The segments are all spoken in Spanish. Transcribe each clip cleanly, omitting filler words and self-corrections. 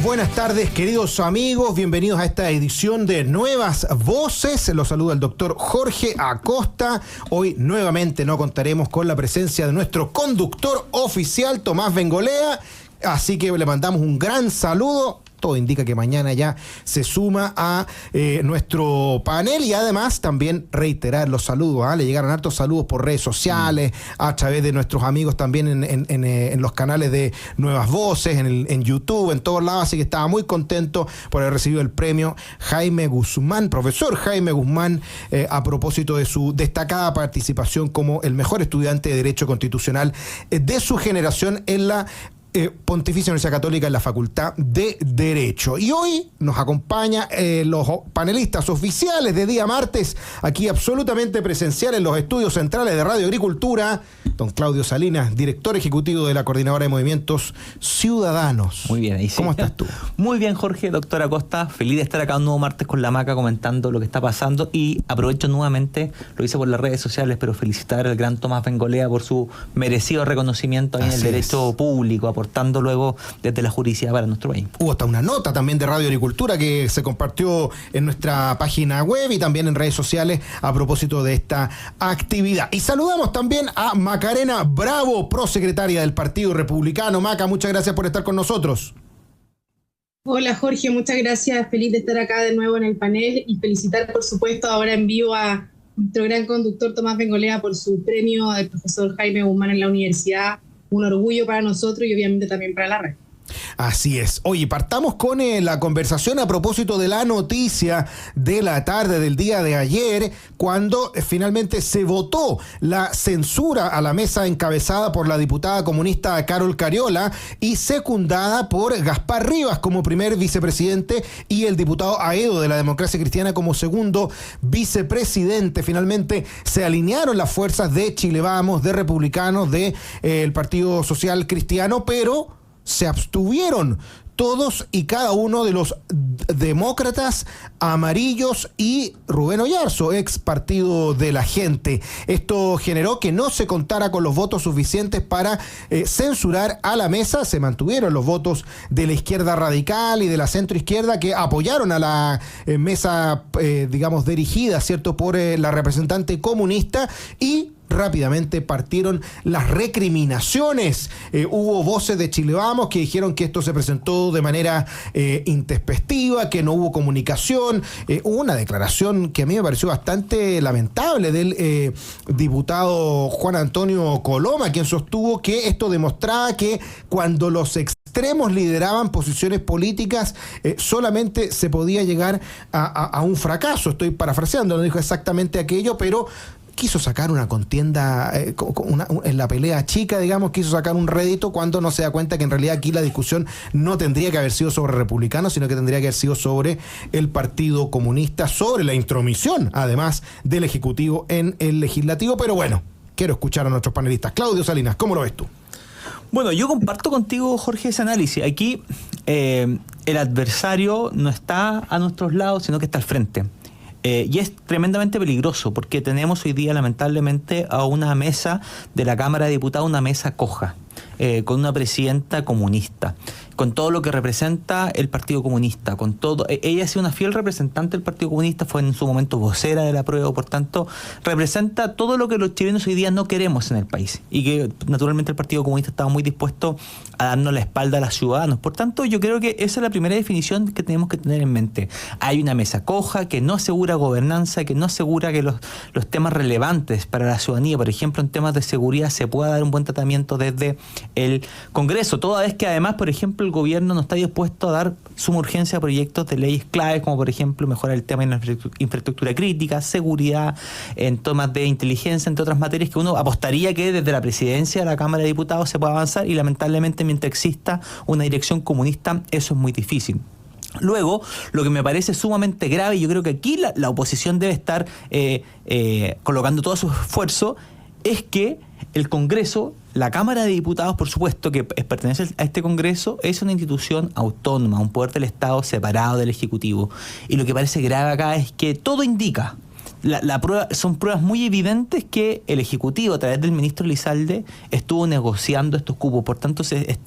buenas tardes, queridos amigos. Bienvenidos a esta edición de Nuevas Voces. Los saluda el doctor Jorge Acosta. Hoy nuevamente no contaremos con la presencia de nuestro conductor oficial, Tomás Bengolea. Así que le mandamos un gran saludo. Todo indica que mañana ya se suma a nuestro panel y además también reiterar los saludos. Le llegaron hartos saludos por redes sociales, a través de nuestros amigos también en los canales de Nuevas Voces, en YouTube, en todos lados. Así que estaba muy contento por haber recibido el premio Jaime Guzmán, profesor Jaime Guzmán, a propósito de su destacada participación como el mejor estudiante de Derecho Constitucional de su generación en la Pontificia Universidad Católica en la Facultad de Derecho. Y hoy nos acompaña los panelistas oficiales de día martes, aquí absolutamente presencial en los estudios centrales de Radio Agricultura, don Claudio Salinas, director ejecutivo de la Coordinadora de Movimientos Ciudadanos. Muy bien, ahí sí. ¿Cómo estás tú? Muy bien, Jorge, doctor Acosta, feliz de estar acá un nuevo martes con la Maca comentando lo que está pasando y aprovecho nuevamente, lo hice por las redes sociales, pero felicitar al gran Tomás Bengolea por su merecido reconocimiento ahí en el derecho público, aportando luego desde la juridicidad para nuestro país. Hubo hasta una nota también de Radio Agricultura que se compartió en nuestra página web y también en redes sociales a propósito de esta actividad. Y saludamos también a Macarena Bravo, prosecretaria del Partido Republicano. Maca, muchas gracias por estar con nosotros. Hola Jorge, muchas gracias. Feliz de estar acá de nuevo en el panel y felicitar por supuesto ahora en vivo a nuestro gran conductor Tomás Bengolea por su premio del profesor Jaime Guzmán en la universidad. Un orgullo para nosotros y obviamente también para la red. Así es. Oye, partamos con la conversación a propósito de la noticia de la tarde del día de ayer, cuando finalmente se votó la censura a la mesa encabezada por la diputada comunista Carol Cariola y secundada por Gaspar Rivas como primer vicepresidente y el diputado Aedo de la Democracia Cristiana como segundo vicepresidente. Finalmente se alinearon las fuerzas de Chile Vamos, de Republicanos, de el Partido Social Cristiano, pero se abstuvieron todos y cada uno de los demócratas amarillos y Rubén Oyarzo, ex Partido de la Gente. Esto generó que no se contara con los votos suficientes para censurar a la mesa. Se mantuvieron los votos de la izquierda radical y de la centroizquierda que apoyaron a la mesa, digamos, dirigida, ¿cierto?, por la representante comunista, y rápidamente partieron las recriminaciones. Hubo voces de Chile Vamos que dijeron que esto se presentó de manera intempestiva, que no hubo comunicación. Hubo una declaración que a mí me pareció bastante lamentable del diputado Juan Antonio Coloma, quien sostuvo que esto demostraba que cuando los extremos lideraban posiciones políticas, solamente se podía llegar a un fracaso. Estoy parafraseando, no dijo exactamente aquello, pero quiso sacar una contienda en la pelea chica, digamos, quiso sacar un rédito cuando no se da cuenta que en realidad aquí la discusión no tendría que haber sido sobre republicanos, sino que tendría que haber sido sobre el Partido Comunista, sobre la intromisión, además, del Ejecutivo en el Legislativo. Pero bueno, quiero escuchar a nuestros panelistas. Claudio Salinas, ¿cómo lo ves tú? Bueno, yo comparto contigo, Jorge, ese análisis. Aquí el adversario no está a nuestros lados, sino que está al frente. Y es tremendamente peligroso porque tenemos hoy día lamentablemente a una mesa de la Cámara de Diputados, una mesa coja, con una presidenta comunista, con todo lo que representa el Partido Comunista, con todo. Ella ha sido una fiel representante del Partido Comunista, fue en su momento vocera del apruebo, por tanto, representa todo lo que los chilenos hoy día no queremos en el país y que naturalmente el Partido Comunista estaba muy dispuesto a darnos la espalda a los ciudadanos. Por tanto, yo creo que esa es la primera definición que tenemos que tener en mente. Hay una mesa coja que no asegura gobernanza, que no asegura que los temas relevantes para la ciudadanía, por ejemplo, en temas de seguridad, se pueda dar un buen tratamiento desde el Congreso, toda vez que además, por ejemplo, el gobierno no está dispuesto a dar suma urgencia a proyectos de leyes claves, como por ejemplo mejorar el tema de la infraestructura crítica, seguridad, en temas de inteligencia, entre otras materias que uno apostaría que desde la presidencia de la Cámara de Diputados se pueda avanzar, y lamentablemente mientras exista una dirección comunista eso es muy difícil. Luego, lo que me parece sumamente grave, y yo creo que aquí la oposición debe estar colocando todo su esfuerzo, es que el Congreso, la Cámara de Diputados, por supuesto, que pertenece a este Congreso, es una institución autónoma, un poder del Estado separado del Ejecutivo. Y lo que parece grave acá es que todo indica la prueba, son pruebas muy evidentes que el Ejecutivo, a través del ministro Elizalde, estuvo negociando estos cupos. Por tanto, se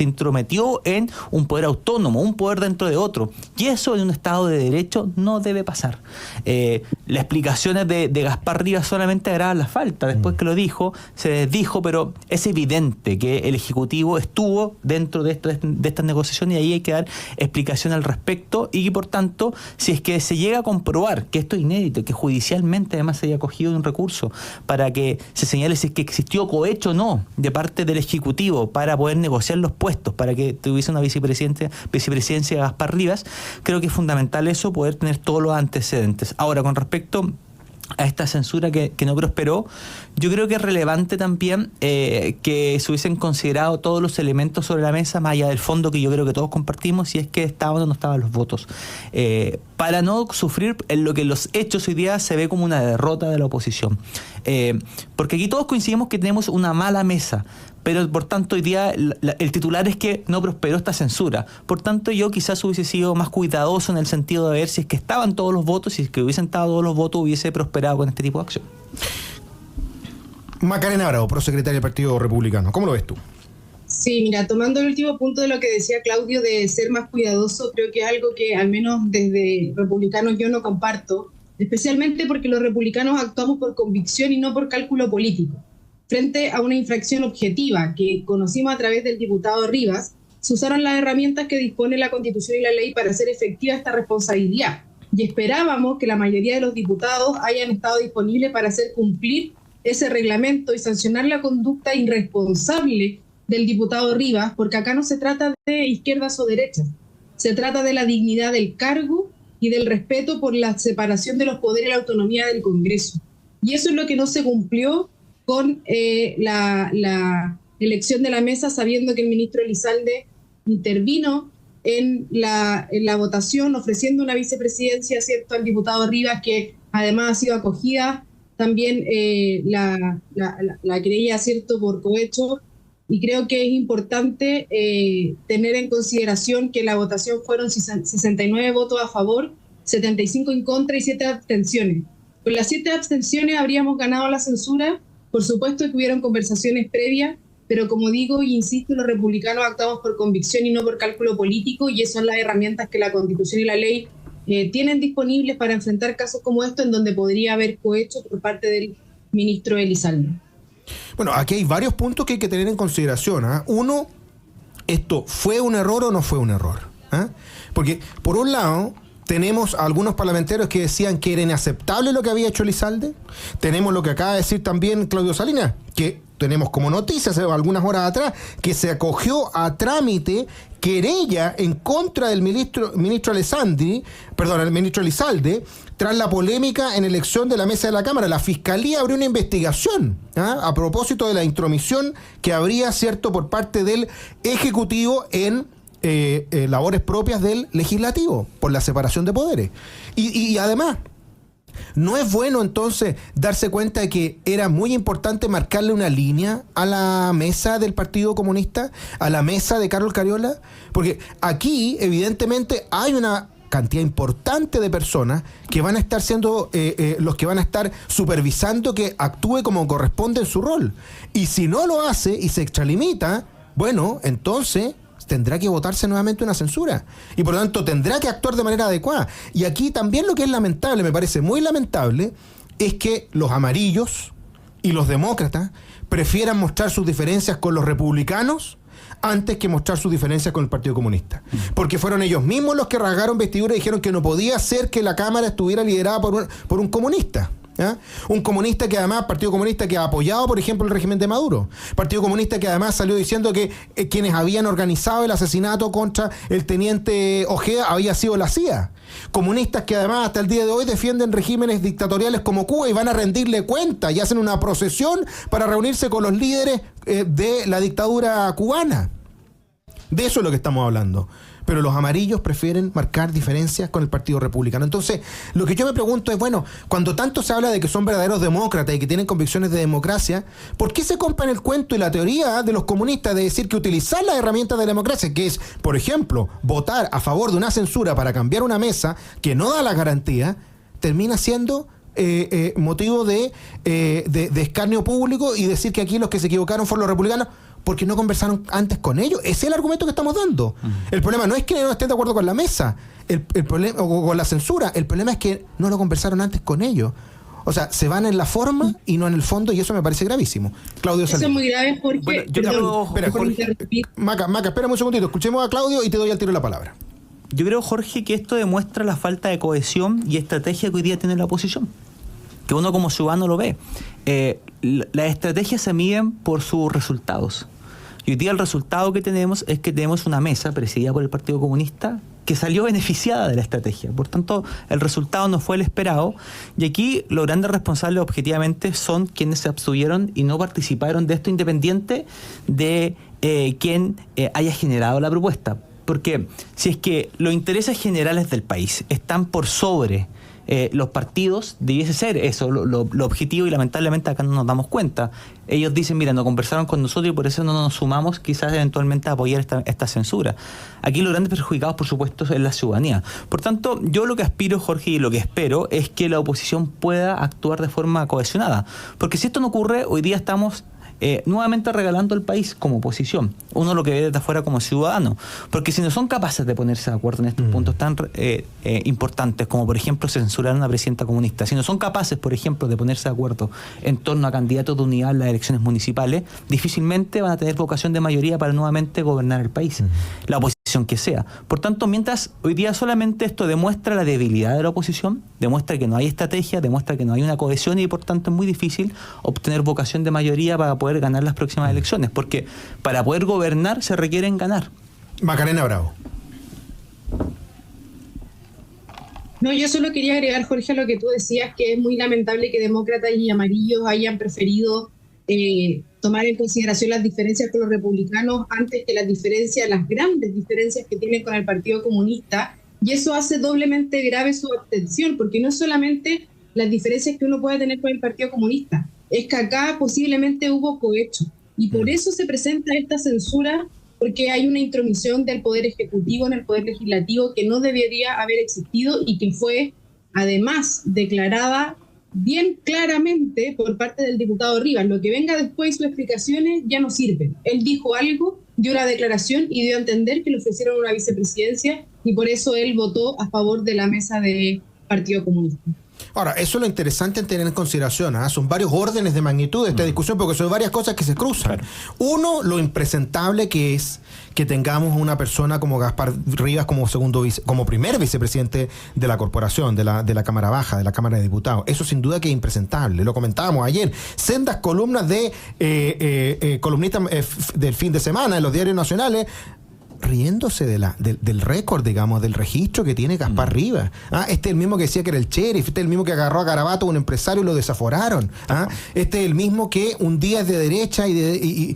intrometió en un poder autónomo, un poder dentro de otro. Y eso en un Estado de Derecho no debe pasar. Las explicaciones de Gaspar Rivas solamente agravan la falta. Después que lo dijo, se desdijo, pero es evidente que el Ejecutivo estuvo dentro de estas negociaciones y ahí hay que dar explicación al respecto y por tanto, si es que se llega a comprobar que esto es inédito, que judicialmente además se haya acogido un recurso para que se señale si es que existió cohecho o no de parte del Ejecutivo para poder negociar los puestos, para que tuviese una vicepresidencia de Gaspar Rivas, creo que es fundamental eso, poder tener todos los antecedentes. Ahora, con respecto a esta censura que no prosperó, yo creo que es relevante también que se hubiesen considerado todos los elementos sobre la mesa, más allá del fondo que yo creo que todos compartimos, si es que estaban o no estaban los votos, para no sufrir en lo que los hechos hoy día se ve como una derrota de la oposición. Porque aquí todos coincidimos que tenemos una mala mesa, pero por tanto hoy día el titular es que no prosperó esta censura. Por tanto, yo quizás hubiese sido más cuidadoso en el sentido de ver si es que estaban todos los votos, si es que hubiesen estado todos los votos, hubiese prosperado con este tipo de acción. Macarena Bravo, prosecretaria del Partido Republicano, ¿cómo lo ves tú? Sí, mira, tomando el último punto de lo que decía Claudio de ser más cuidadoso, creo que es algo que al menos desde republicanos yo no comparto, especialmente porque los republicanos actuamos por convicción y no por cálculo político. Frente a una infracción objetiva que conocimos a través del diputado Rivas, se usaron las herramientas que dispone la Constitución y la ley para hacer efectiva esta responsabilidad. Y esperábamos que la mayoría de los diputados hayan estado disponibles para hacer cumplir ese reglamento y sancionar la conducta irresponsable del diputado Rivas, porque acá no se trata de izquierdas o derechas, se trata de la dignidad del cargo y del respeto por la separación de los poderes y la autonomía del Congreso. Y eso es lo que no se cumplió con la elección de la mesa, sabiendo que el ministro Elizalde intervino en la votación, ofreciendo una vicepresidencia, ¿cierto?, al diputado Rivas, que además ha sido acogida también la querella, ¿cierto?, por cohecho. Y creo que es importante tener en consideración que la votación fueron 69 votos a favor, 75 en contra y 7 abstenciones. Con las 7 abstenciones habríamos ganado la censura. Por supuesto que hubieron conversaciones previas, pero como digo y insisto, los republicanos actuamos por convicción y no por cálculo político, y esas son las herramientas que la Constitución y la ley tienen disponibles para enfrentar casos como estos, en donde podría haber cohecho por parte del ministro Elizalde. Bueno, aquí hay varios puntos que hay que tener en consideración. Uno, ¿esto fue un error o no fue un error? Porque, por un lado, tenemos a algunos parlamentarios que decían que era inaceptable lo que había hecho Elizalde. Tenemos lo que acaba de decir también Claudio Salinas, que tenemos como noticia hace algunas horas atrás, que se acogió a trámite querella en contra del ministro el ministro Elizalde, tras la polémica en elección de la mesa de la Cámara. La Fiscalía abrió una investigación a propósito de la intromisión que habría, cierto, por parte del Ejecutivo en labores propias del Legislativo, por la separación de poderes. Y además, ¿no es bueno entonces darse cuenta de que era muy importante marcarle una línea a la mesa del Partido Comunista, a la mesa de Carlos Cariola? Porque aquí, evidentemente, hay una cantidad importante de personas que van a estar siendo los que van a estar supervisando que actúe como corresponde en su rol. Y si no lo hace y se extralimita, bueno, entonces tendrá que votarse nuevamente una censura y por lo tanto tendrá que actuar de manera adecuada. Y aquí también lo que es lamentable, me parece muy lamentable, es que los amarillos y los demócratas prefieran mostrar sus diferencias con los republicanos antes que mostrar sus diferencias con el Partido Comunista. Porque fueron ellos mismos los que rasgaron vestidura y dijeron que no podía ser que la Cámara estuviera liderada por un comunista. Un comunista que además, Partido Comunista que ha apoyado, por ejemplo, el régimen de Maduro. Partido Comunista que además salió diciendo que quienes habían organizado el asesinato contra el teniente Ojeda había sido la CIA. Comunistas que además hasta el día de hoy defienden regímenes dictatoriales como Cuba y van a rendirle cuenta y hacen una procesión para reunirse con los líderes de la dictadura cubana. De eso es lo que estamos hablando. Pero los amarillos prefieren marcar diferencias con el Partido Republicano. Entonces, lo que yo me pregunto es, bueno, cuando tanto se habla de que son verdaderos demócratas y que tienen convicciones de democracia, ¿por qué se compran el cuento y la teoría de los comunistas de decir que utilizar las herramientas de la democracia, que es, por ejemplo, votar a favor de una censura para cambiar una mesa que no da la garantía, termina siendo motivo de escarnio público y decir que aquí los que se equivocaron fueron los republicanos porque no conversaron antes con ellos. Ese es el argumento que estamos dando. El problema no es que no estén de acuerdo con la mesa, el problema, o con la censura, el problema es que no lo conversaron antes con ellos. O sea, se van en la forma y no en el fondo, y eso me parece gravísimo. Claudio Salinas. Eso es muy grave porque... Bueno, yo creo, espera, Jorge, Maca, espérame un segundito. Escuchemos a Claudio y te doy al tiro la palabra. Yo creo, Jorge, que esto demuestra la falta de cohesión y estrategia que hoy día tiene la oposición. Que uno como ciudadano lo ve. Las estrategias se miden por sus resultados. Y hoy día el resultado que tenemos es que tenemos una mesa presidida por el Partido Comunista que salió beneficiada de la estrategia. Por tanto, el resultado no fue el esperado. Y aquí los grandes responsables objetivamente son quienes se abstuvieron y no participaron de esto, independiente de quién haya generado la propuesta. Porque si es que los intereses generales del país están por sobre los partidos, debiese ser eso lo objetivo, y lamentablemente acá no nos damos cuenta. Ellos dicen, mira, no conversaron con nosotros y por eso no nos sumamos quizás eventualmente a apoyar esta censura. Aquí los grandes perjudicados, por supuesto, es la ciudadanía. Por tanto, yo lo que aspiro, Jorge, y lo que espero es que la oposición pueda actuar de forma cohesionada. Porque si esto no ocurre, hoy día estamos nuevamente regalando el país como oposición. Uno lo que ve desde afuera como ciudadano. Porque si no son capaces de ponerse de acuerdo en estos puntos tan importantes, como por ejemplo censurar a una presidenta comunista, si no son capaces, por ejemplo, de ponerse de acuerdo en torno a candidatos de unidad en las elecciones municipales, difícilmente van a tener vocación de mayoría para nuevamente gobernar el país. La oposición que sea. Por tanto, mientras hoy día solamente esto demuestra la debilidad de la oposición, demuestra que no hay estrategia, demuestra que no hay una cohesión y por tanto es muy difícil obtener vocación de mayoría para poder ganar las próximas elecciones, porque para poder gobernar se requieren ganar. Macarena Bravo. No, yo solo quería agregar, Jorge, a lo que tú decías, que es muy lamentable que demócratas y amarillos hayan preferido tomar en consideración las diferencias con los republicanos antes que las diferencias, las grandes diferencias que tienen con el Partido Comunista, y eso hace doblemente grave su abstención, porque no es solamente las diferencias que uno puede tener con el Partido Comunista, es que acá posiblemente hubo cohecho, y por eso se presenta esta censura, porque hay una intromisión del Poder Ejecutivo en el Poder Legislativo que no debería haber existido y que fue además declarada bien claramente por parte del diputado Rivas. Lo que venga después, sus explicaciones ya no sirven. Él dijo algo, dio la declaración y dio a entender que le ofrecieron una vicepresidencia y por eso él votó a favor de la mesa del Partido Comunista. Ahora, eso es lo interesante en tener en consideración, ¿eh? Son varios órdenes de magnitud de esta discusión porque son varias cosas que se cruzan. Claro. Uno, lo impresentable que es que tengamos una persona como Gaspar Rivas como primer vicepresidente de la corporación, de la Cámara Baja, de la Cámara de Diputados. Eso sin duda que es impresentable. Lo comentábamos ayer. Sendas columnas de columnistas del fin de semana en los diarios nacionales riéndose del récord, digamos, del registro que tiene Gaspar Rivas. Este es el mismo que decía que era el sheriff, este es el mismo que agarró a Garabato, un empresario, y lo desaforaron. Este es el mismo que un día es de derecha y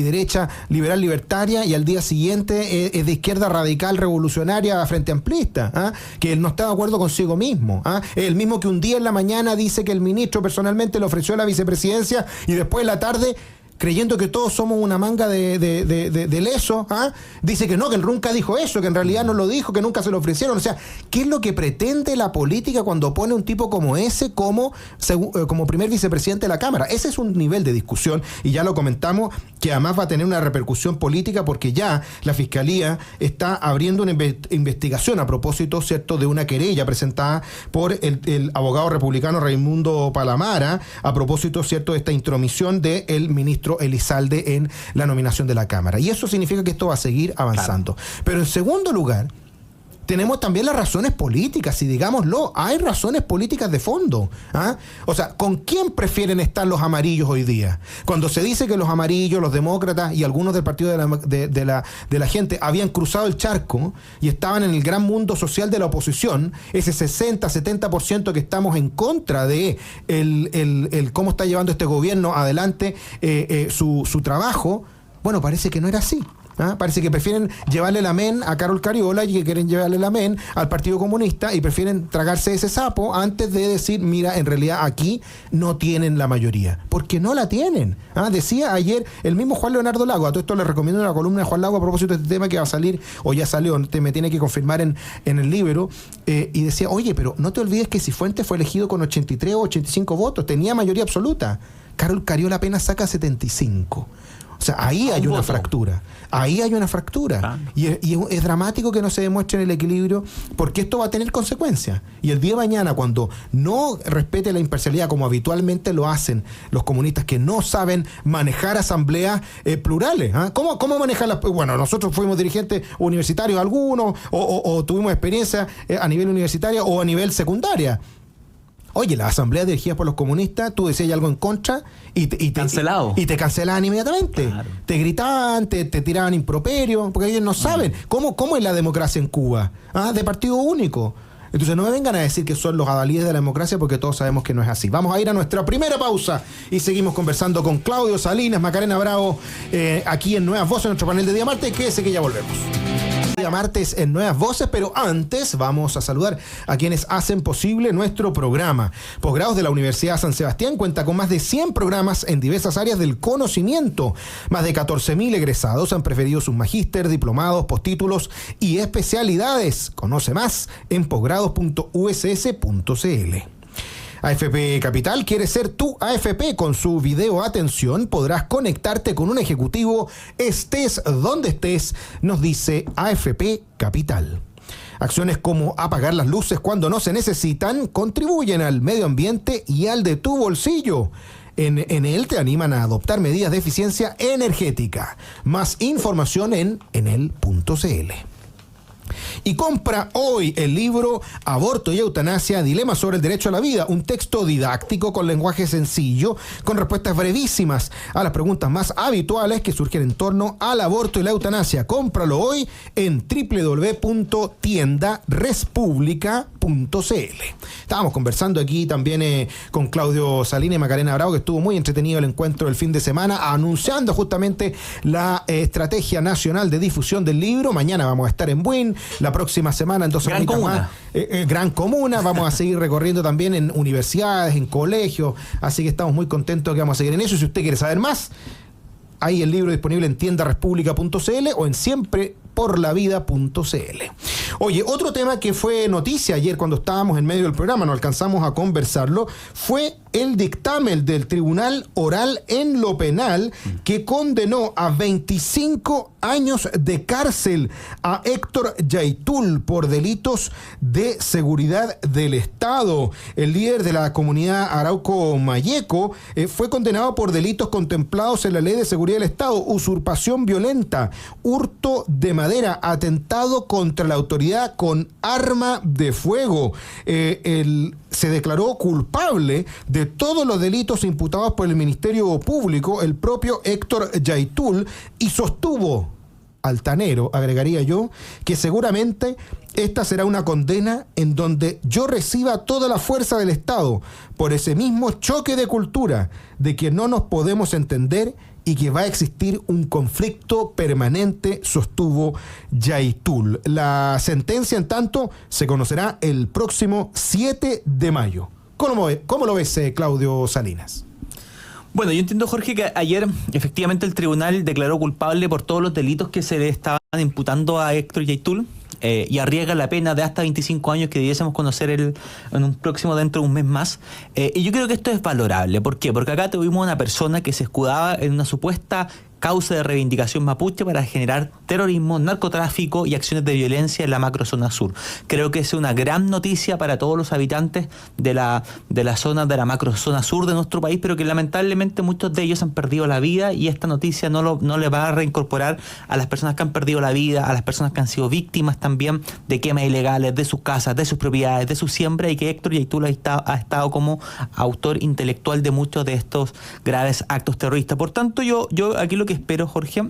derecha liberal libertaria y al día siguiente es de izquierda radical revolucionaria frente amplista, que él no está de acuerdo consigo mismo. Es el mismo que un día en la mañana dice que el ministro personalmente le ofreció la vicepresidencia y después en la tarde, creyendo que todos somos una manga de lesos, dice que no, que el Runca dijo eso, que en realidad no lo dijo, que nunca se lo ofrecieron. O sea, ¿qué es lo que pretende la política cuando pone un tipo como ese como primer vicepresidente de la Cámara? Ese es un nivel de discusión, y ya lo comentamos, que además va a tener una repercusión política porque ya la Fiscalía está abriendo una investigación a propósito, ¿cierto?, de una querella presentada por el abogado republicano Raimundo Palamara a propósito, ¿cierto?, de esta intromisión del ministro Elizalde en la nominación de la Cámara. Y eso significa que esto va a seguir avanzando. Claro. Pero en segundo lugar, tenemos también las razones políticas, y digámoslo, hay razones políticas de fondo. O sea, ¿con quién prefieren estar los amarillos hoy día? Cuando se dice que los amarillos, los demócratas y algunos del partido de la gente habían cruzado el charco y estaban en el gran mundo social de la oposición, ese 60-70% que estamos en contra de el cómo está llevando este gobierno adelante su trabajo, bueno, parece que no era así. Parece que prefieren llevarle el amén a Carol Cariola y que quieren llevarle el amén al Partido Comunista y prefieren tragarse ese sapo antes de decir, mira, en realidad aquí no tienen la mayoría. Porque no la tienen. Decía ayer el mismo Juan Leonardo Lago, a todo esto les recomiendo una columna de Juan Lago a propósito de este tema que va a salir, o ya salió, me tiene que confirmar en el libro, y decía, oye, pero no te olvides que Cifuentes fue elegido con 83 o 85 votos, tenía mayoría absoluta. Carol Cariola apenas saca 75. O sea, ahí hay una fractura. Ahí hay una fractura. Y es dramático que no se demuestre el equilibrio, porque esto va a tener consecuencias. Y el día de mañana, cuando no respete la imparcialidad como habitualmente lo hacen los comunistas, que no saben manejar asambleas plurales. ¿Cómo manejar las? Bueno, nosotros fuimos dirigentes universitarios algunos, o tuvimos experiencia a nivel universitario o a nivel secundaria. Oye, las asambleas dirigidas por los comunistas, tú decías algo en contra y cancelado. Y te cancelaban inmediatamente. Claro. Te gritaban, te tiraban improperio, porque ellos no saben cómo es la democracia en Cuba, de partido único. Entonces no me vengan a decir que son los adalides de la democracia, porque todos sabemos que no es así. Vamos a ir a nuestra primera pausa y seguimos conversando con Claudio Salinas, Macarena Bravo, aquí en Nuevas Voces, en nuestro panel de día martes, que ya volvemos. Día martes en Nuevas Voces, pero antes vamos a saludar a quienes hacen posible nuestro programa. Posgrados de la Universidad San Sebastián cuenta con más de 100 programas en diversas áreas del conocimiento. Más de 14.000 egresados han preferido sus magíster, diplomados, postítulos y especialidades. Conoce más en posgrados.uss.cl. AFP Capital quiere ser tu AFP. Con su video atención podrás conectarte con un ejecutivo estés donde estés, nos dice AFP Capital. Acciones como apagar las luces cuando no se necesitan contribuyen al medio ambiente y al de tu bolsillo. En Enel te animan a adoptar medidas de eficiencia energética. Más información en enel.cl. Y compra hoy el libro Aborto y Eutanasia, Dilemas sobre el Derecho a la Vida, un texto didáctico con lenguaje sencillo, con respuestas brevísimas a las preguntas más habituales que surgen en torno al aborto y la eutanasia. Cómpralo hoy en www.tiendarespublica.cl. Estábamos conversando aquí también con Claudio Salinas y Macarena Bravo, que estuvo muy entretenido el encuentro del fin de semana, anunciando justamente la estrategia nacional de difusión del libro. Mañana vamos a estar en Buin, la próxima semana en 2 semanas más. Gran Comuna, vamos a seguir recorriendo también en universidades, en colegios, así que estamos muy contentos que vamos a seguir en eso. Y si usted quiere saber más, hay el libro disponible en tiendarespublica.cl o en siempreporlavida.cl. Oye, otro tema que fue noticia ayer cuando estábamos en medio del programa, no alcanzamos a conversarlo, fue el dictamen del Tribunal Oral en lo Penal que condenó a 25 años de cárcel a Héctor Yaitul por delitos de seguridad del Estado. El líder de la comunidad Arauco Mayeco fue condenado por delitos contemplados en la Ley de Seguridad del Estado: usurpación violenta, hurto de madera, atentado contra la autoridad con arma de fuego. Se declaró culpable de todos los delitos imputados por el Ministerio Público el propio Héctor Yaitul, y sostuvo, altanero, agregaría yo, que seguramente esta será una condena en donde yo reciba toda la fuerza del Estado por ese mismo choque de cultura de que no nos podemos entender y que va a existir un conflicto permanente, sostuvo Yaitul. La sentencia, en tanto, se conocerá el próximo 7 de mayo. ¿Cómo lo ves, Claudio Salinas? Bueno, yo entiendo, Jorge, que ayer efectivamente el tribunal declaró culpable por todos los delitos que se le estaban imputando a Héctor Yaitul, y arriesga la pena de hasta 25 años que debiésemos conocer en un próximo, dentro de un mes más. Y yo creo que esto es valorable. ¿Por qué? Porque acá tuvimos una persona que se escudaba en una supuesta causa de reivindicación mapuche para generar terrorismo, narcotráfico y acciones de violencia en la macrozona sur. Creo que es una gran noticia para todos los habitantes de la zona, de la macrozona sur de nuestro país, pero que lamentablemente muchos de ellos han perdido la vida, y esta noticia no le va a reincorporar a las personas que han perdido la vida, a las personas que han sido víctimas también de quemas ilegales de sus casas, de sus propiedades, de su siembra, y que Héctor Yaitul ha estado como autor intelectual de muchos de estos graves actos terroristas. Por tanto, yo aquí lo que espero, Jorge,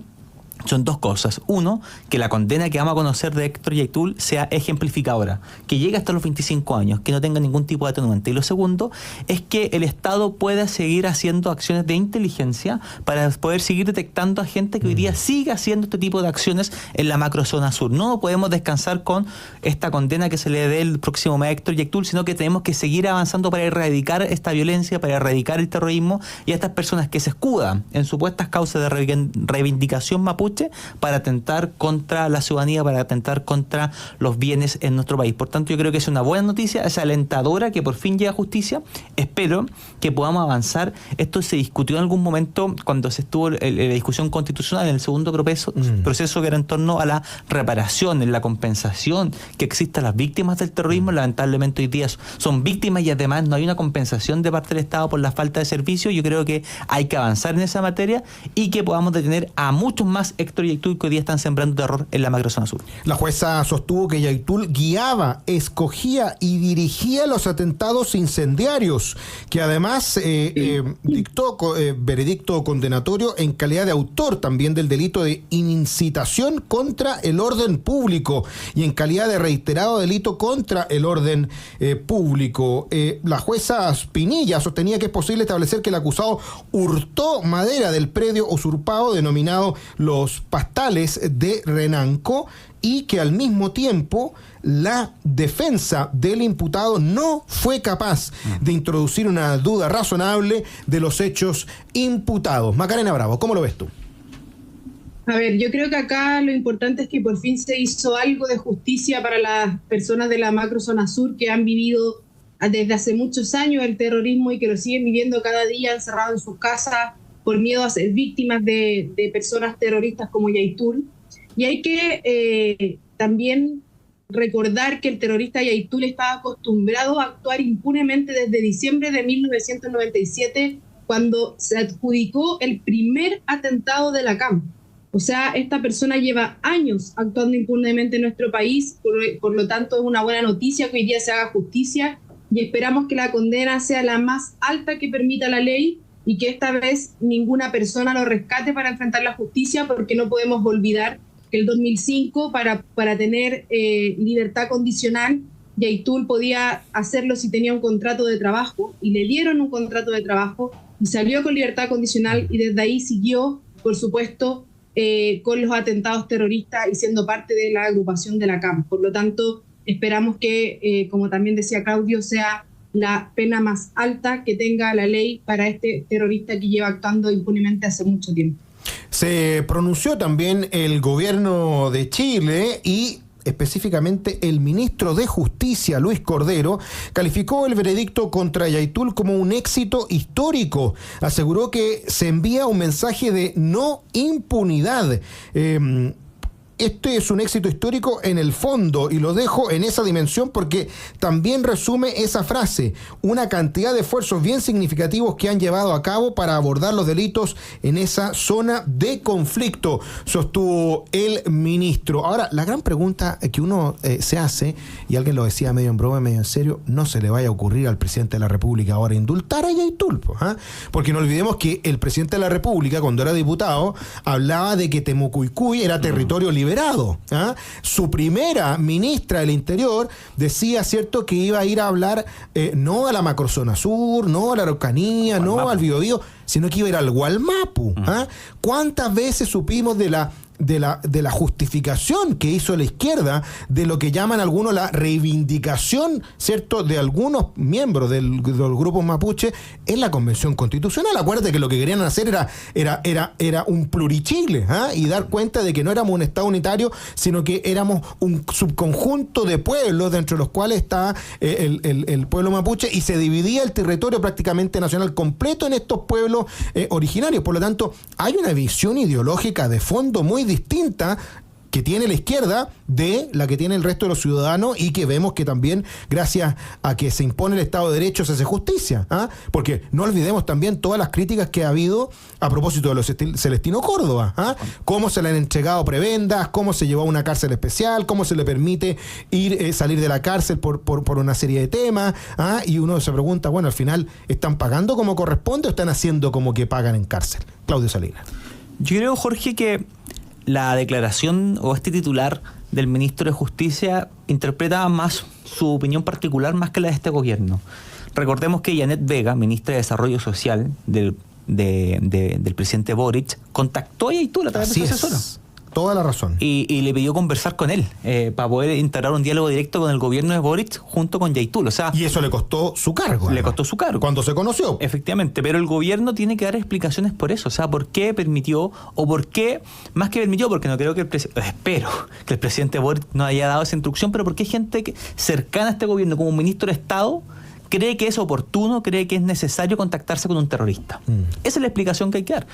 son dos cosas. Uno, que la condena que vamos a conocer de Héctor Yaitul sea ejemplificadora, que llegue hasta los 25 años, que no tenga ningún tipo de atenuante. Y lo segundo es que el Estado pueda seguir haciendo acciones de inteligencia para poder seguir detectando a gente que hoy día sigue haciendo este tipo de acciones en la macrozona sur. No podemos descansar con esta condena que se le dé el próximo mes a Héctor Yaitul, sino que tenemos que seguir avanzando para erradicar esta violencia, para erradicar el terrorismo y a estas personas que se escudan en supuestas causas de reivindicación mapuche para atentar contra la ciudadanía, para atentar contra los bienes en nuestro país. Por tanto, yo creo que es una buena noticia, es alentadora que por fin llegue a justicia. Espero que podamos avanzar. Esto se discutió en algún momento cuando se estuvo en la discusión constitucional, en el segundo proceso que era en torno a la reparación, en la compensación que existe a las víctimas del terrorismo. Lamentablemente hoy día son víctimas y además no hay una compensación de parte del Estado por la falta de servicio. Yo creo que hay que avanzar en esa materia y que podamos detener a muchos más Héctor Yaitul que hoy día están sembrando terror en la macrozona sur. La jueza sostuvo que Yaitul guiaba, escogía y dirigía los atentados incendiarios, que además dictó veredicto condenatorio en calidad de autor también del delito de incitación contra el orden público y en calidad de reiterado delito contra el orden público. La jueza Pinilla sostenía que es posible establecer que el acusado hurtó madera del predio usurpado denominado Los Pastales de Renanco y que al mismo tiempo la defensa del imputado no fue capaz de introducir una duda razonable de los hechos imputados. Macarena Bravo, ¿cómo lo ves tú? A ver, yo creo que acá lo importante es que por fin se hizo algo de justicia para las personas de la macrozona sur que han vivido desde hace muchos años el terrorismo y que lo siguen viviendo cada día encerrados en sus casas por miedo a ser víctimas de personas terroristas como Yaitul. Y hay que también recordar que el terrorista Yaitul estaba acostumbrado a actuar impunemente desde diciembre de 1997, cuando se adjudicó el primer atentado de la CAM. O sea, esta persona lleva años actuando impunemente en nuestro país, por lo tanto es una buena noticia que hoy día se haga justicia y esperamos que la condena sea la más alta que permita la ley y que esta vez ninguna persona lo rescate para enfrentar la justicia, porque no podemos olvidar que el 2005 para tener libertad condicional, Yaitul podía hacerlo si tenía un contrato de trabajo y le dieron un contrato de trabajo y salió con libertad condicional y desde ahí siguió, por supuesto, con los atentados terroristas y siendo parte de la agrupación de la CAM. Por lo tanto, esperamos que, como también decía Claudio, sea la pena más alta que tenga la ley para este terrorista que lleva actuando impunemente hace mucho tiempo. Se pronunció también el gobierno de Chile y específicamente el ministro de Justicia, Luis Cordero, calificó el veredicto contra Yaitul como un éxito histórico. Aseguró que se envía un mensaje de no impunidad. Este es un éxito histórico en el fondo y lo dejo en esa dimensión porque también resume esa frase, una cantidad de esfuerzos bien significativos que han llevado a cabo para abordar los delitos en esa zona de conflicto, sostuvo el ministro. Ahora, la gran pregunta que uno se hace, y alguien lo decía medio en broma, medio en serio, no se le vaya a ocurrir al presidente de la República ahora indultar a Yaitul, porque no olvidemos que el presidente de la República, cuando era diputado, hablaba de que Temucuicui era territorio liberado. Su primera ministra del Interior decía, cierto, que iba a ir a hablar no a la macrozona sur, no a la Araucanía, no al Biobío, sino que iba a ir al Gualmapu. ¿Cuántas veces supimos de la justificación que hizo la izquierda de lo que llaman algunos la reivindicación, ¿cierto?, de algunos miembros de los grupos mapuche en la Convención Constitucional? Acuérdate que lo que querían hacer era un plurichile, y dar cuenta de que no éramos un Estado unitario, sino que éramos un subconjunto de pueblos dentro de los cuales está el pueblo mapuche, y se dividía el territorio prácticamente nacional completo en estos pueblos originarios. Por lo tanto, hay una visión ideológica de fondo muy distinta que tiene la izquierda de la que tiene el resto de los ciudadanos, y que vemos que también gracias a que se impone el Estado de Derecho se hace justicia, porque no olvidemos también todas las críticas que ha habido a propósito de los Celestino Córdoba, cómo se le han entregado prebendas, cómo se llevó a una cárcel especial, cómo se le permite salir de la cárcel por una serie de temas, y uno se pregunta, bueno, al final ¿están pagando como corresponde o están haciendo como que pagan en cárcel? Claudio Salinas. Yo creo, Jorge, que la declaración o este titular del ministro de Justicia interpreta más su opinión particular más que la de este gobierno. Recordemos que Janet Vega, ministra de Desarrollo Social del presidente Boric, contactó a Yaitul a través de su asesora. Toda la razón. Y le pidió conversar con él para poder integrar un diálogo directo con el gobierno de Boric junto con Yaitul. O sea, y eso le costó su cargo. Le costó su cargo. Cuando se conoció. Efectivamente, pero el gobierno tiene que dar explicaciones por eso. O sea, por qué permitió, o por qué, más que permitió, porque no creo que espero que el presidente Boric no haya dado esa instrucción, pero porque hay gente cercana a este gobierno, como un ministro de Estado, cree que es oportuno, cree que es necesario contactarse con un terrorista. Esa es la explicación que hay que dar.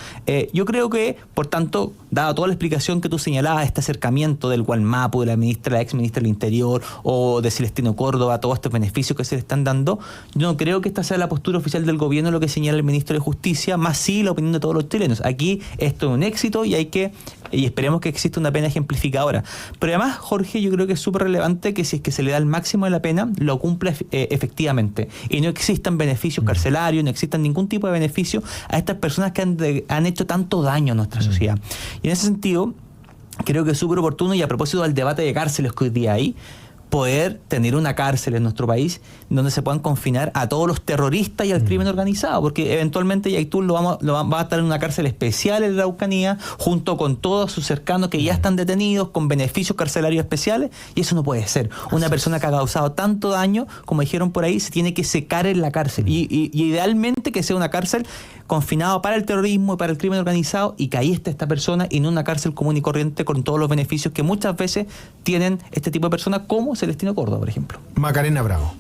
Yo creo que, por tanto, dada toda la explicación que tú señalabas, este acercamiento del Gualmapu, de la ex ministra del Interior, o de Celestino Córdoba, todos estos beneficios que se le están dando, yo no creo que esta sea la postura oficial del gobierno, lo que señala el ministro de Justicia, más sí la opinión de todos los chilenos. Aquí esto es un éxito y esperemos que exista una pena ejemplificadora. Pero además, Jorge, yo creo que es súper relevante que si es que se le da el máximo de la pena, lo cumpla efectivamente. Y no existan beneficios carcelarios, no existan ningún tipo de beneficio a estas personas que han hecho tanto daño a nuestra sociedad. Y en ese sentido, creo que es súper oportuno, y a propósito del debate de cárceles que hoy día hay, poder tener una cárcel en nuestro país donde se puedan confinar a todos los terroristas y al crimen organizado, porque eventualmente Yaitul va a estar en una cárcel especial en la Araucanía, junto con todos sus cercanos que ya están detenidos, con beneficios carcelarios especiales, y eso no puede ser. Una persona que ha causado tanto daño, como dijeron por ahí, se tiene que secar en la cárcel, y idealmente que sea una cárcel confinada para el terrorismo y para el crimen organizado, y que ahí esté esta persona y no una cárcel común y corriente con todos los beneficios que muchas veces tienen este tipo de personas, como Celestino Córdoba, por ejemplo. Macarena Bravo.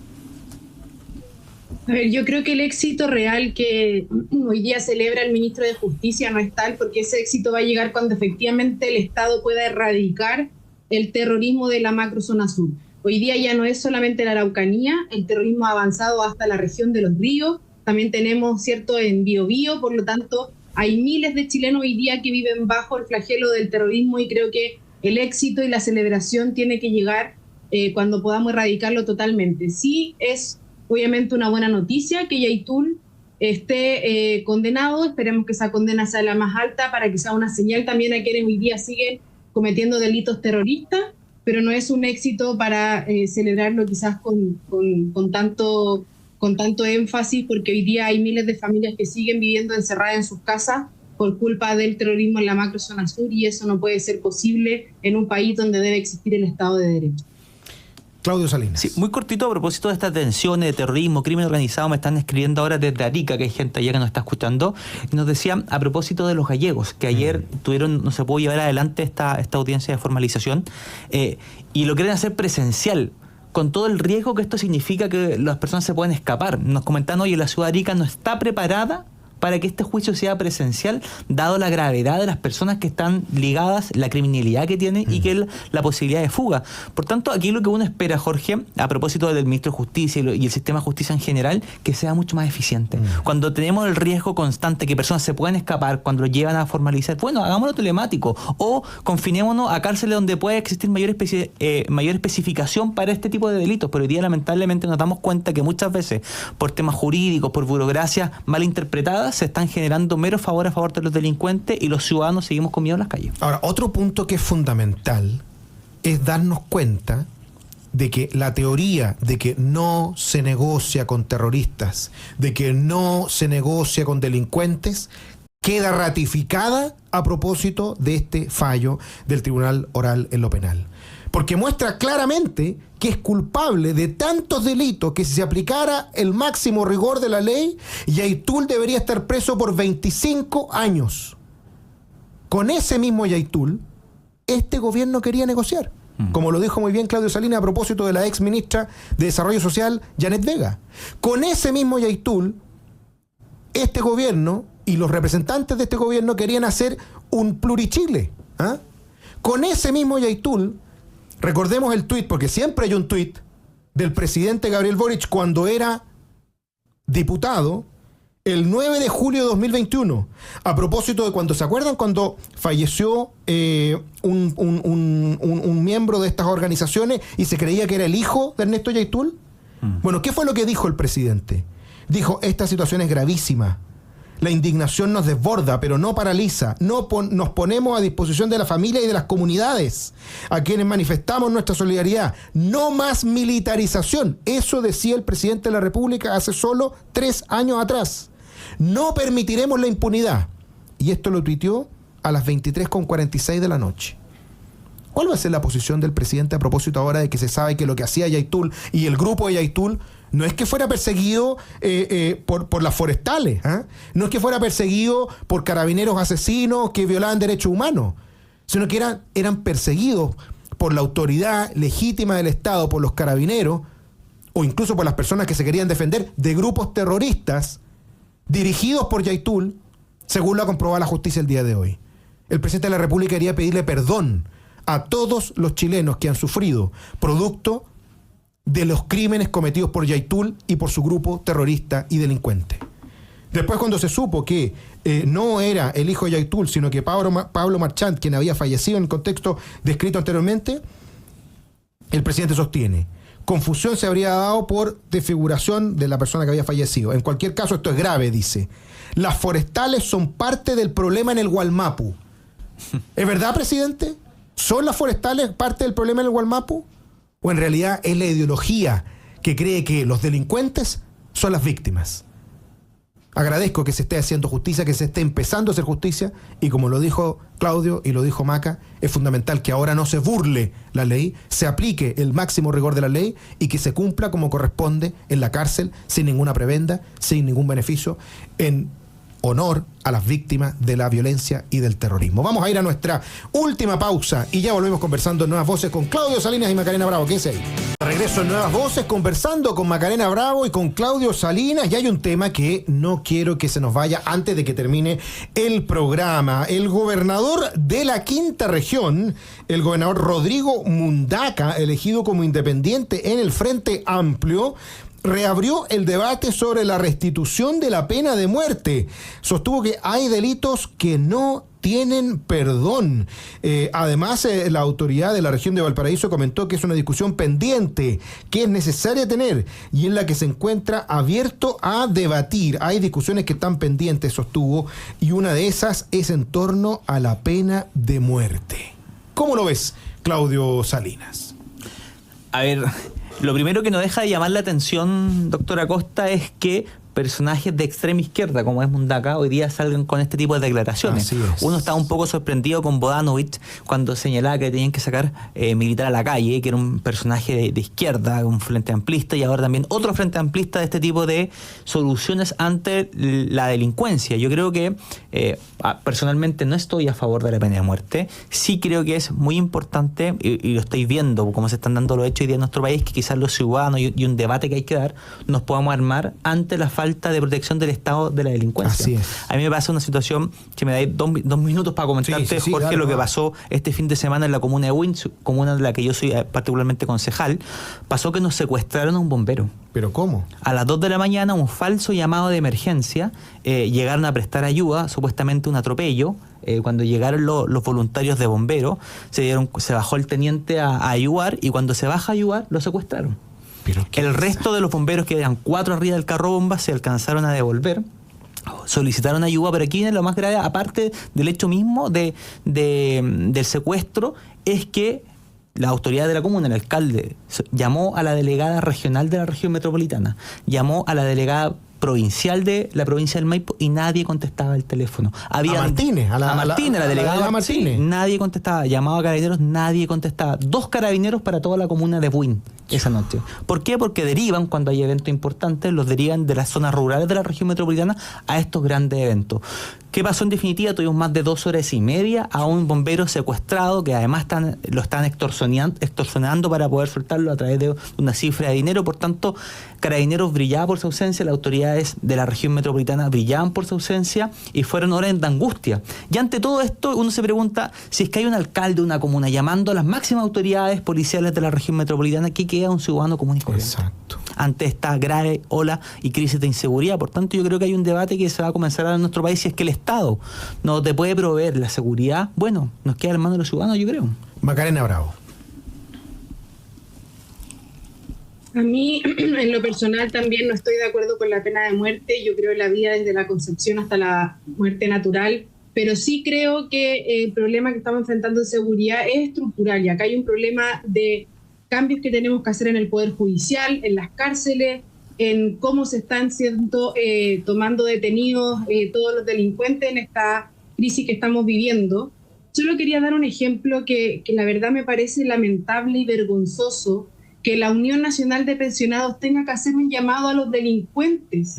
A ver, yo creo que el éxito real que hoy día celebra el ministro de Justicia no es tal, porque ese éxito va a llegar cuando efectivamente el Estado pueda erradicar el terrorismo de la macrozona sur. Hoy día ya no es solamente la Araucanía, el terrorismo ha avanzado hasta la región de los ríos, también tenemos, ¿cierto?, en Biobío, por lo tanto hay miles de chilenos hoy día que viven bajo el flagelo del terrorismo, y creo que el éxito y la celebración tiene que llegar cuando podamos erradicarlo totalmente. Sí, es obviamente una buena noticia que Yaitul esté condenado. Esperemos que esa condena sea la más alta para que sea una señal también a quienes hoy día siguen cometiendo delitos terroristas, pero no es un éxito para celebrarlo quizás con tanto énfasis, porque hoy día hay miles de familias que siguen viviendo encerradas en sus casas por culpa del terrorismo en la macrozona sur, y eso no puede ser posible en un país donde debe existir el Estado de Derecho. Claudio Salinas. Sí, muy cortito a propósito de estas tensiones de terrorismo, crimen organizado. Me están escribiendo ahora desde Arica, que hay gente allá que nos está escuchando, y nos decían a propósito de los gallegos, que ayer no se pudo llevar adelante esta audiencia de formalización, y lo quieren hacer presencial, con todo el riesgo que esto significa, que las personas se pueden escapar. Nos comentan hoy, la ciudad de Arica no está preparada para que este juicio sea presencial, dado la gravedad de las personas que están ligadas, la criminalidad que tienen y que la posibilidad de fuga. Por tanto, aquí lo que uno espera, Jorge, a propósito del ministro de Justicia y el sistema de justicia en general, que sea mucho más eficiente. Cuando tenemos el riesgo constante que personas se pueden escapar, cuando lo llevan a formalizar, bueno, hagámoslo telemático, o confinémonos a cárceles donde pueda existir mayor especificación para este tipo de delitos. Pero hoy día, lamentablemente, nos damos cuenta que muchas veces, por temas jurídicos, por burocracias mal interpretadas, se están generando meros favores a favor de los delincuentes, y los ciudadanos seguimos con miedo en las calles. Ahora, otro punto que es fundamental es darnos cuenta de que la teoría de que no se negocia con terroristas, de que no se negocia con delincuentes, queda ratificada a propósito de este fallo del Tribunal Oral en lo Penal. Porque muestra claramente que es culpable de tantos delitos que, si se aplicara el máximo rigor de la ley, Yaitul debería estar preso por 25 años. Con ese mismo Yaitul, este gobierno quería negociar. Como lo dijo muy bien Claudio Salinas a propósito de la ex ministra de Desarrollo Social, Janet Vega. Con ese mismo Yaitul, este gobierno y los representantes de este gobierno querían hacer un plurichile. Con ese mismo Yaitul, recordemos el tuit, porque siempre hay un tuit del presidente Gabriel Boric cuando era diputado, el 9 de julio de 2021, a propósito de cuando, ¿se acuerdan? Cuando falleció un miembro de estas organizaciones y se creía que era el hijo de Ernesto Yaitul. Bueno, ¿qué fue lo que dijo el presidente? Dijo, esta situación es gravísima. La indignación nos desborda, pero no paraliza. Nos ponemos a disposición de la familia y de las comunidades, a quienes manifestamos nuestra solidaridad. No más militarización. Eso decía el presidente de la República hace solo 3 años atrás. No permitiremos la impunidad. Y esto lo tuiteó a las 23:46 de la noche. ¿Cuál va a ser la posición del presidente a propósito ahora de que se sabe que lo que hacía Yaitul y el grupo de Yaitul no es que fuera perseguido por las forestales, no es que fuera perseguido por carabineros asesinos que violaban derechos humanos, sino que eran perseguidos por la autoridad legítima del Estado, por los carabineros, o incluso por las personas que se querían defender de grupos terroristas dirigidos por Yaitul, según lo ha comprobado la justicia el día de hoy. El presidente de la República quería pedirle perdón a todos los chilenos que han sufrido producto de los crímenes cometidos por Yaitul y por su grupo terrorista y delincuente. Después, cuando se supo que no era el hijo de Yaitul, sino que Pablo Marchant, quien había fallecido en el contexto descrito anteriormente, el presidente sostiene: confusión se habría dado por desfiguración de la persona que había fallecido. En cualquier caso, esto es grave, dice. Las forestales son parte del problema en el Gualmapu. ¿Es verdad, presidente? ¿Son las forestales parte del problema en el Gualmapu? ¿O en realidad es la ideología que cree que los delincuentes son las víctimas? Agradezco que se esté haciendo justicia, que se esté empezando a hacer justicia, y como lo dijo Claudio y lo dijo Maca, es fundamental que ahora no se burle la ley, se aplique el máximo rigor de la ley y que se cumpla como corresponde en la cárcel, sin ninguna prebenda, sin ningún beneficio, en honor a las víctimas de la violencia y del terrorismo. Vamos a ir a nuestra última pausa y ya volvemos conversando en Nuevas Voces con Claudio Salinas y Macarena Bravo. ¿Qué es ahí? Regreso en Nuevas Voces conversando con Macarena Bravo y con Claudio Salinas. Y hay un tema que no quiero que se nos vaya antes de que termine el programa. El gobernador de la Quinta Región, el gobernador Rodrigo Mundaca, elegido como independiente en el Frente Amplio, reabrió el debate sobre la restitución de la pena de muerte. Sostuvo que hay delitos que no tienen perdón. Además, la autoridad de la región de Valparaíso comentó que es una discusión pendiente, que es necesaria tener y en la que se encuentra abierto a debatir. Hay discusiones que están pendientes, sostuvo, y una de esas es en torno a la pena de muerte. ¿Cómo lo ves, Claudio Salinas? A ver, lo primero que nos deja de llamar la atención, doctor Acosta, es que personajes de extrema izquierda, como es Mundaca, hoy día salgan con este tipo de declaraciones. Uno está un poco sorprendido con Bodanovich cuando señalaba que tenían que sacar militar a la calle, que era un personaje de izquierda, un frente amplista, y ahora también otro frente amplista de este tipo de soluciones ante la delincuencia. Yo creo que personalmente no estoy a favor de la pena de muerte. Sí creo que es muy importante, y lo estoy viendo cómo se están dando los hechos hoy día en nuestro país, que quizás los ciudadanos y un debate que hay que dar, nos podamos armar ante la falta de protección del Estado de la delincuencia. Así es. A mí me pasa una situación que me da dos minutos para comentarte, sí, Jorge, lo que pasó este fin de semana en la comuna de Win, comuna de la que yo soy particularmente concejal. Pasó que nos secuestraron a un bombero. ¿Pero cómo? A las 2 de la mañana, un falso llamado de emergencia, llegaron a prestar ayuda, supuestamente un atropello. Cuando llegaron los voluntarios de bomberos, se bajó el teniente a ayudar, y cuando se baja a ayudar, lo secuestraron. El resto de los bomberos, que eran 4 arriba del carro bomba, se alcanzaron a devolver, solicitaron ayuda, pero aquí viene lo más grave, aparte del hecho mismo del secuestro, es que la autoridad de la comuna, el alcalde, llamó a la delegada regional de la región metropolitana, llamó a la delegada provincial de la provincia del Maipo, y nadie contestaba el teléfono. A Martínez, la delegada Martínez. Sí, nadie contestaba. Llamaba a carabineros, nadie contestaba. 2 carabineros para toda la comuna de Buin esa noche. ¿Por qué? Porque derivan, cuando hay eventos importantes, los derivan de las zonas rurales de la región metropolitana a estos grandes eventos. ¿Qué pasó en definitiva? Tuvimos más de 2 horas y media a un bombero secuestrado, que además lo están extorsionando para poder soltarlo a través de una cifra de dinero. Por tanto, Carabineros brillaba por su ausencia, las autoridades de la región metropolitana brillaban por su ausencia, y fueron horas de angustia. Y ante todo esto, uno se pregunta, si es que hay un alcalde de una comuna llamando a las máximas autoridades policiales de la región metropolitana, ¿qué queda un ciudadano común y corriente? Exacto. Ante esta grave ola y crisis de inseguridad. Por tanto, yo creo que hay un debate que se va a comenzar ahora en nuestro país. Si es que el Estado no te puede proveer la seguridad, bueno, nos queda en manos de los ciudadanos, yo creo. Macarena Bravo. A mí, en lo personal, también no estoy de acuerdo con la pena de muerte. Yo creo en la vida desde la concepción hasta la muerte natural, pero sí creo que el problema que estamos enfrentando en seguridad es estructural, y acá hay un problema de cambios que tenemos que hacer en el Poder Judicial, en las cárceles, en cómo se están tomando detenidos todos los delincuentes en esta crisis que estamos viviendo. Solo quería dar un ejemplo que la verdad me parece lamentable y vergonzoso, que la Unión Nacional de Pensionados tenga que hacer un llamado a los delincuentes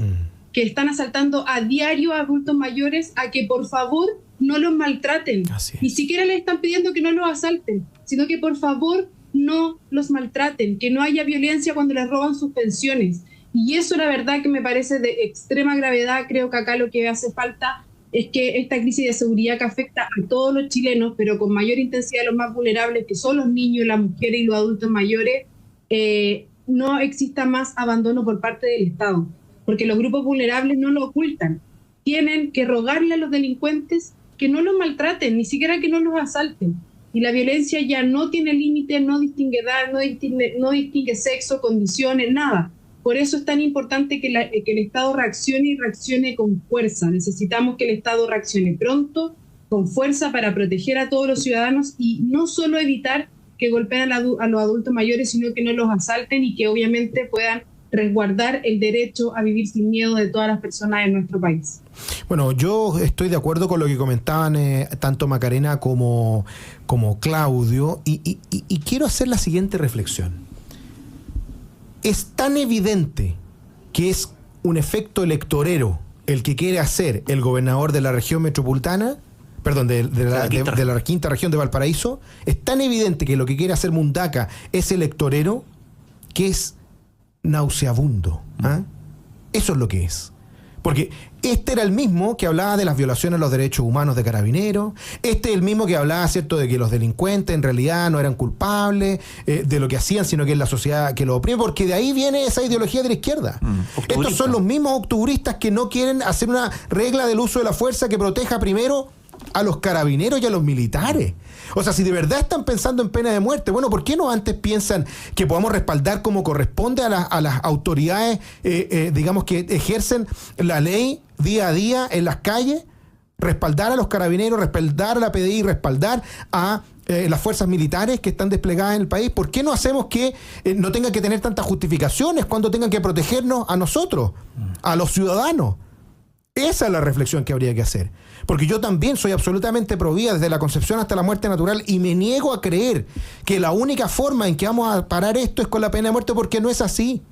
que están asaltando a diario a adultos mayores a que por favor no los maltraten. Ni siquiera les están pidiendo que no los asalten, sino que por favor no los maltraten, que no haya violencia cuando les roban sus pensiones. Y eso la verdad que me parece de extrema gravedad. Creo que acá lo que hace falta es que esta crisis de seguridad que afecta a todos los chilenos, pero con mayor intensidad a los más vulnerables, que son los niños, las mujeres y los adultos mayores, no exista más abandono por parte del Estado, porque los grupos vulnerables no lo ocultan. Tienen que rogarle a los delincuentes que no los maltraten, ni siquiera que no los asalten. Y la violencia ya no tiene límite, no distingue edad, no distingue sexo, condiciones, nada. Por eso es tan importante que el Estado reaccione y reaccione con fuerza. Necesitamos que el Estado reaccione pronto, con fuerza, para proteger a todos los ciudadanos y no solo evitar que golpeen a los adultos mayores, sino que no los asalten y que obviamente puedan resguardar el derecho a vivir sin miedo de todas las personas en nuestro país. Bueno, yo estoy de acuerdo con lo que comentaban tanto Macarena como Claudio, y quiero hacer la siguiente reflexión. Es tan evidente que es un efecto electorero el que quiere hacer el gobernador de la región metropolitana, perdón, de la quinta región de Valparaíso. Es tan evidente que lo que quiere hacer Mundaca es electorero, que es nauseabundo. Eso es lo que es. Porque este era el mismo que hablaba de las violaciones a los derechos humanos de Carabineros. Este es el mismo que hablaba, ¿cierto?, de que los delincuentes en realidad no eran culpables de lo que hacían, sino que es la sociedad que lo oprime, porque de ahí viene esa ideología de la izquierda. Estos son los mismos octubristas que no quieren hacer una regla del uso de la fuerza que proteja primero a los carabineros y a los militares. O sea, si de verdad están pensando en pena de muerte, bueno, ¿por qué no antes piensan que podamos respaldar como corresponde a las autoridades, digamos, que ejercen la ley día a día en las calles? Respaldar a los carabineros, respaldar a la PDI, respaldar a las fuerzas militares que están desplegadas en el país. ¿Por qué no hacemos que no tengan que tener tantas justificaciones cuando tengan que protegernos a nosotros, a los ciudadanos? Esa es la reflexión que habría que hacer. Porque yo también soy absolutamente pro vida desde la concepción hasta la muerte natural, y me niego a creer que la única forma en que vamos a parar esto es con la pena de muerte, porque no es así.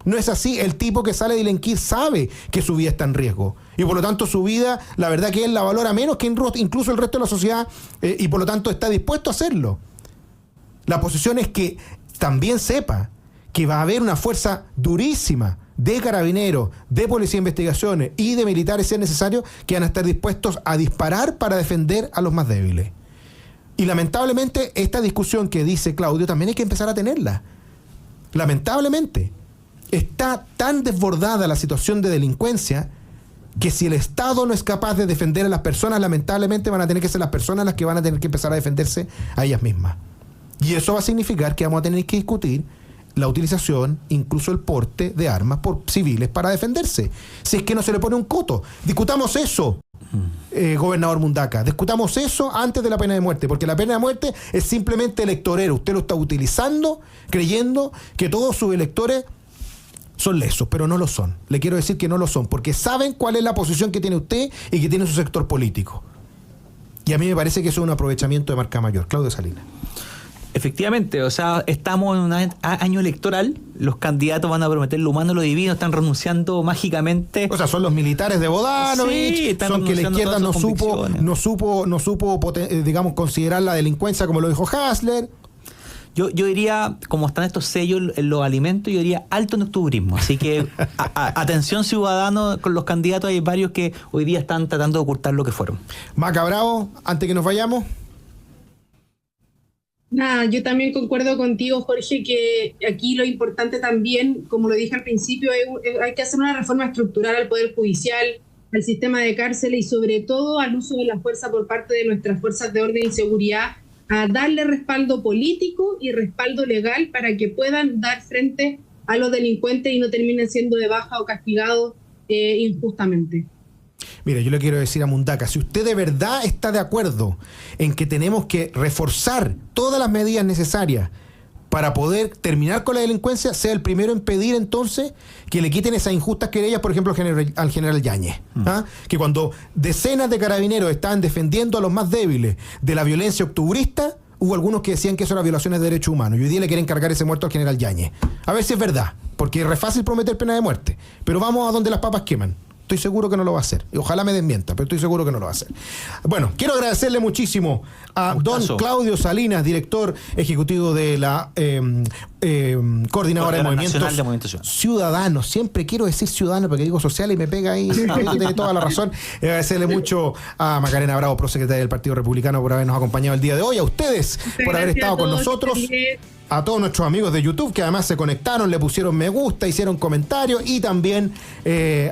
No es así. El tipo que sale a delinquir sabe que su vida está en riesgo. Y por lo tanto su vida, la verdad que él la valora menos que incluso el resto de la sociedad, y por lo tanto está dispuesto a hacerlo. La posición es que también sepa que va a haber una fuerza durísima de carabineros, de policía de investigaciones y de militares, si es necesario, que van a estar dispuestos a disparar para defender a los más débiles. Y lamentablemente esta discusión que dice Claudio también hay que empezar a tenerla. Lamentablemente está tan desbordada la situación de delincuencia que si el Estado no es capaz de defender a las personas, lamentablemente van a tener que ser las personas las que van a tener que empezar a defenderse a ellas mismas. Y eso va a significar que vamos a tener que discutir la utilización, incluso el porte de armas por civiles para defenderse. Si es que no se le pone un coto. Discutamos eso, gobernador Mundaca. Discutamos eso antes de la pena de muerte, porque la pena de muerte es simplemente electorero. Usted lo está utilizando creyendo que todos sus electores son lesos, pero no lo son. Le quiero decir que no lo son, porque saben cuál es la posición que tiene usted y que tiene su sector político. Y a mí me parece que eso es un aprovechamiento de marca mayor. Claudio Salinas. Efectivamente, o sea, estamos en un año electoral, los candidatos van a prometer lo humano, lo divino, están renunciando mágicamente. O sea, son los militares de Bodanovich, sí, son que la izquierda no supo, digamos, considerar la delincuencia como lo dijo Hasler. Yo diría, como están estos sellos en los alimentos, yo diría alto en octubrismo. Así que atención ciudadano con los candidatos, hay varios que hoy día están tratando de ocultar lo que fueron. Maca Bravo, antes que nos vayamos. Nada, yo también concuerdo contigo, Jorge, que aquí lo importante también, como lo dije al principio, hay que hacer una reforma estructural al Poder Judicial, al sistema de cárceles y sobre todo al uso de la fuerza por parte de nuestras fuerzas de orden y seguridad, a darle respaldo político y respaldo legal para que puedan dar frente a los delincuentes y no terminen siendo de baja o castigados injustamente. Mire, yo le quiero decir a Mundaca, si usted de verdad está de acuerdo en que tenemos que reforzar todas las medidas necesarias para poder terminar con la delincuencia, sea el primero en pedir entonces que le quiten esas injustas querellas, por ejemplo, al general Yáñez. ¿Ah? Que cuando decenas de carabineros estaban defendiendo a los más débiles de la violencia octubrista, hubo algunos que decían que eso era violaciones de derechos humanos, y hoy día le quieren cargar ese muerto al general Yáñez. A ver si es verdad, porque es re fácil prometer pena de muerte, pero vamos a donde las papas queman. Estoy seguro que no lo va a hacer. Y ojalá me desmienta, pero estoy seguro que no lo va a hacer. Bueno, quiero agradecerle muchísimo a don Claudio Salinas, director ejecutivo de la Coordinadora de Movimientos Ciudadanos. Siempre quiero decir ciudadano porque digo social y me pega ahí. Tiene toda la razón. Agradecerle mucho a Macarena Bravo, prosecretaria del Partido Republicano, por habernos acompañado el día de hoy. A ustedes por haber estado con nosotros. A todos nuestros amigos de YouTube que además se conectaron, le pusieron me gusta, hicieron comentarios, y también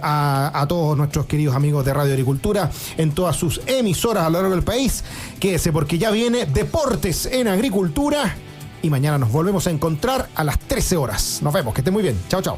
a todos nuestros queridos amigos de Radio Agricultura en todas sus emisoras a lo largo del país. Quédese porque ya viene Deportes en Agricultura y mañana nos volvemos a encontrar a las 13 horas. Nos vemos, que estén muy bien. Chao, chao.